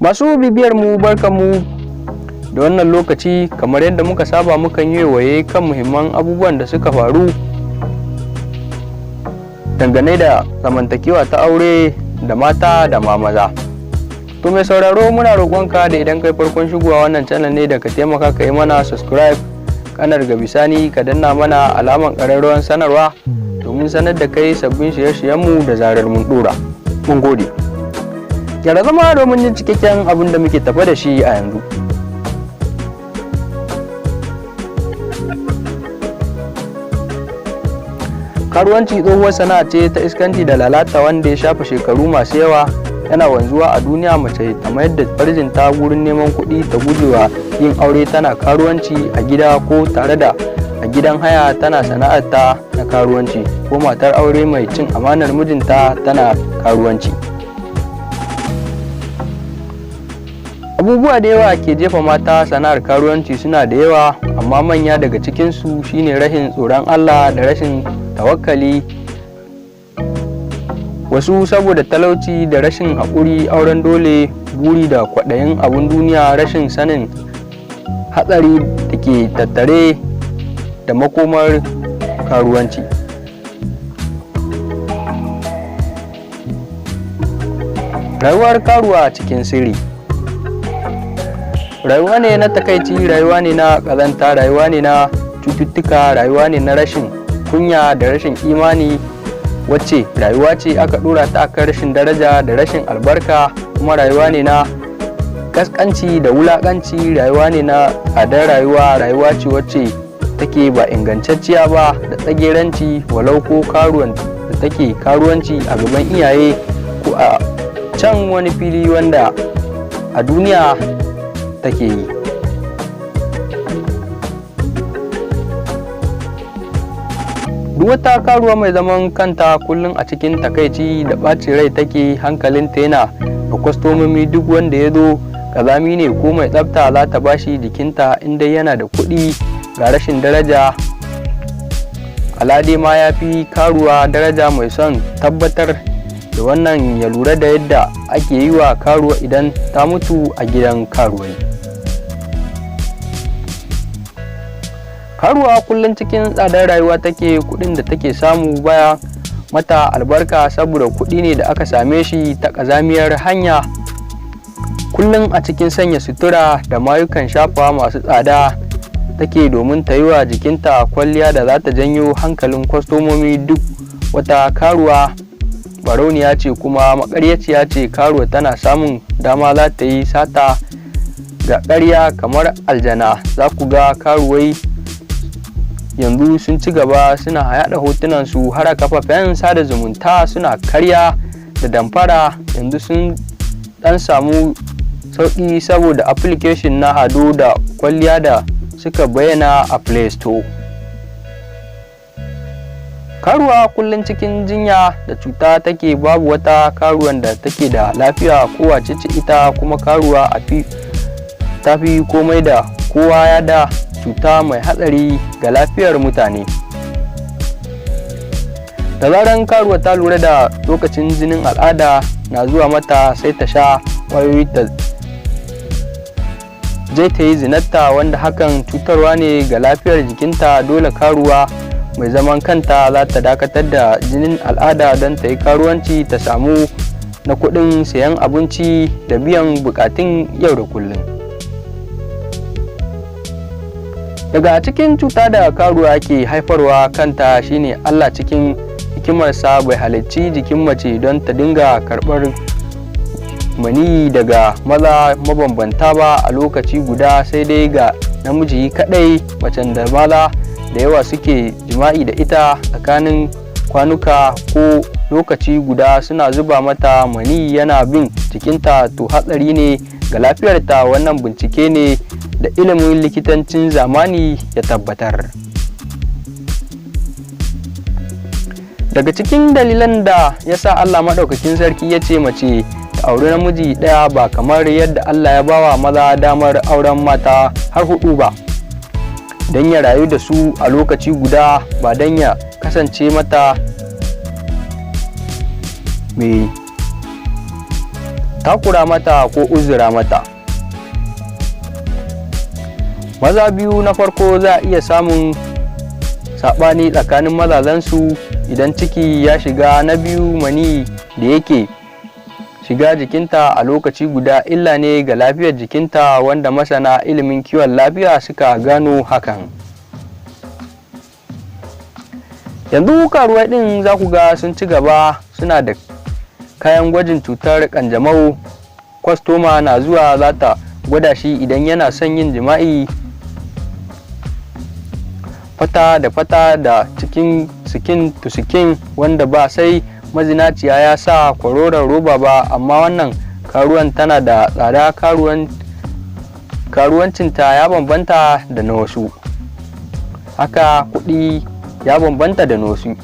Masu bibiyar mu barkamu da wannan lokaci. Kamar yadda muka saba mukan yi waye kan muhimman abubuwan da suka faru dangane da zamantakewa ta aure da mata da ma maza. To mai sauraro, muna roƙonka da idan kai farkon shigowa wannan channel ne da ka taimaka ka yi mana subscribe, kanar ga bisani ka danna mana alaman ƙararrawar sanarwa domin sanar da kai sabbin shirye-shiryenmu da zarar mun ɗora. Mun gode. Gyara zama domin jin cikakken abin da muke tafa da shi a yanzu. Karuwanci tsohuwar sana'a ce ta iskanci da lalata wanda ya shafa shekaru masu yawa yana wanzuwa a duniya. Mace ta mayar da farjinta wurin neman kuɗi, ta gujewa yin aure tana karuwanci a gida ko tare da a gidan haya tana sana'arta na karuwanci, ko matar aure mai cin amanar mijinta tana karuwanci. Abubuwa da yawa ke jefa mata sana'ar karuwanci suna da yawa, amma manya daga cikinsu shine rashin tsoron Allah da rashin tawakkali. Wasu saboda talauci da rashin haƙuri, auren dole, buri da kwaɗayin abun duniya, rashin sanin hatsari da ke tattare da makomar karuwanci. Rayuwar karuwa cikin sirri. Rayuwa ne na takaici, rayuwa ne na ƙazanta, rayuwa ne na cututtuka, rayuwa ne na rashin kunya da rashin imani, wacce rayuwa ce aka ɗora ta akan rashin daraja da rashin albarka, kuma rayuwa ne na kaskanci da wulaƙanci, rayuwa ne na tsadar rayuwa, rayuwa ce wacce take ba ingantacciya ba da tsageranci, walau ko karuwan da take karuwanci a gaban iyaye ko a can wani fili wanda a duniya take yi. Duk wata karuwa mai zaman kanta kullum a cikin takaici da ɓacin rai take, hankalinta yana da kwastomomi. Duk wanda ya zo ƙazami ne ko mai tsafta za ta bashi jikinta in dai yana da kuɗi. Ga rashin daraja, alade ma ya fi karuwa daraja. Mai son tabbatar da wannan ya lura da yadda ake yi wa karuwa idan ta mutu a gidan karuwai. Karuwa kullum cikin tsadar rayuwa take, kuɗin da take samu baya mata albarka saboda kuɗi ne da aka same shi ta ƙazamiyar hanya. Kullum a cikin sanya sutura da mayukan shafa masu tsada take domin ta yi wa jikinta kwalliya da za ta janyo hankalin kwastomomi. Duk wata karuwa barauniya ce kuma maƙaryaciya ce. Karuwa tana samun dama za ta yi sata ga ƙarya kamar aljana. Za ku ga karuwai yanzu sun ci gaba, suna yaɗa hotunansu har a kafafen sada zumunta, suna karya da damfara. Yanzu sun ɗan samu sauƙi saboda application na ado da kwalliya da suka bayyana a Play Store. Karuwa kullum cikin jinya da cuta take. Babu wata karuwan da take da lafiya, kowace ce ita, kuma karuwa ta fi komai da kowa ya da cuta mai hatsari ga lafiyar mutane. Da zaran karuwa ta lura da lokacin jinin al'ada na zuwa mata, sai ta sha ƙwayoyi ta je ta yi zinatta, wanda hakan cutarwa ne ga lafiyar jikinta. Dole karuwa mai zaman kanta za ta dakatar da jinin al'ada don ta yi karuwanci, ta samu na kuɗin sayan abinci da biyan bukatun yau da kullum. Daga cikin cuta da karuwa ke haifarwa kanta shine Allah cikin hikimarsa bai halicci jikin mace don ta dinga karɓar mani daga maza mabambanta ba a lokaci guda, sai dai ga namiji kaɗai. Macen da maza da yawa suke jima'i da ita tsakanin kwanuka ko lokaci guda suna zuba mata mani yana bin jikinta, to hatsari ne ga lafiyarta. Wannan bincike ne da ilimin likitancin zamani ya tabbatar. Daga cikin dalilan da ya sa Allah maɗaukakin sarki ya ce mace ta auri namiji ɗaya ba kamar yadda Allah ya bawa maza damar auren mata har 4 ba, don ya rayu da su a lokaci guda, ba don ya kasance mata mai takura mata ko uzura mata. Maza biyu na farko za a iya samun saɓani tsakanin mazajensu idan ciki ya shiga. Na biyu, mani da yake shiga jikinta a lokaci guda illa ne ga lafiyar jikinta, wanda masana ilimin kiwon lafiya suka gano hakan. Yanzu karuwai ɗin za ku ga sun ci gaba, suna da kayan gwajin cutar kanjamau. Kwastoma na zuwa za ta gwada shi idan yana son yin jima'i fata da fata da cikin skin to skin, wanda ba sai mazinaciya ya sa kwaroron roba ba. Amma wannan karuwan tana da tsada, karuwancinta ya bambanta da na wasu, haka kuɗi ya bambanta da na wasu.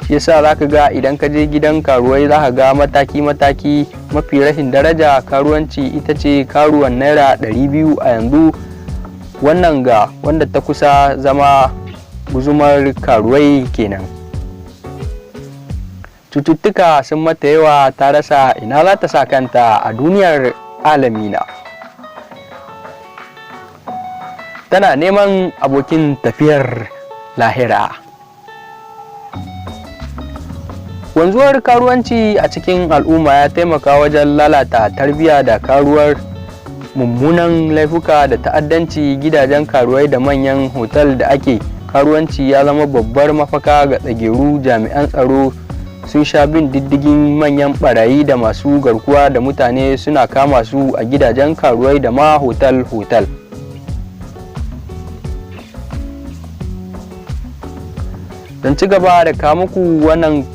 Shi yasa za ka ga idan ka je gidan karuwai za ka ga mataki-mataki. Mafi rashin daraja karuwanci ita ce karuwan naira 200 a yanzu. Wannan ga wanda ta kusa zama guzumar karuwai kenan. Cututtuka sun mata yawa, ta rasa ina za ta sa kanta a duniyar alamina. Tana neman abokin tafiyar lahira. Wanzuwar karuwanci a cikin al'umma ya taimaka wajen lalata tarbiyya da karuwar mummunan laifuka da ta'addanci. Gidajen karuwai da manyan hotel da ake karuwanci ya zama babbar mafaka ga tsageru. Jami'an tsaro sun sha bin diddigin manyan barayi da masu garkuwa da mutane, suna kama su a gidajen karuwai da ma hotel-hotel. Don ci gaba da kawo muku wannan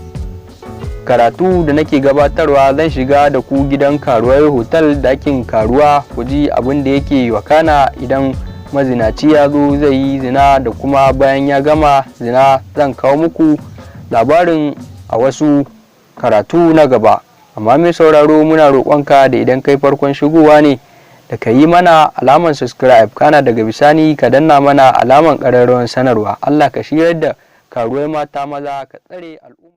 karatu da nake gabatarwa, zan shiga da ku gidan karuwai, hotel, dakin karuwa, ku ji abin da yake wakana idan mazinaci ya zo zai yi zina da kuma bayan ya gama zina. Zan kawo muku labarin a wasu karatu na gaba. Amma mai sauraro, muna roƙonka da idan kai farkon shigowa ne da ka yi mana alaman subscribe, kana daga bisani ka danna mana alaman ƙararrawar sanarwa. Allah ka shiryar da karuwai mata maza, ka tsare al'umma.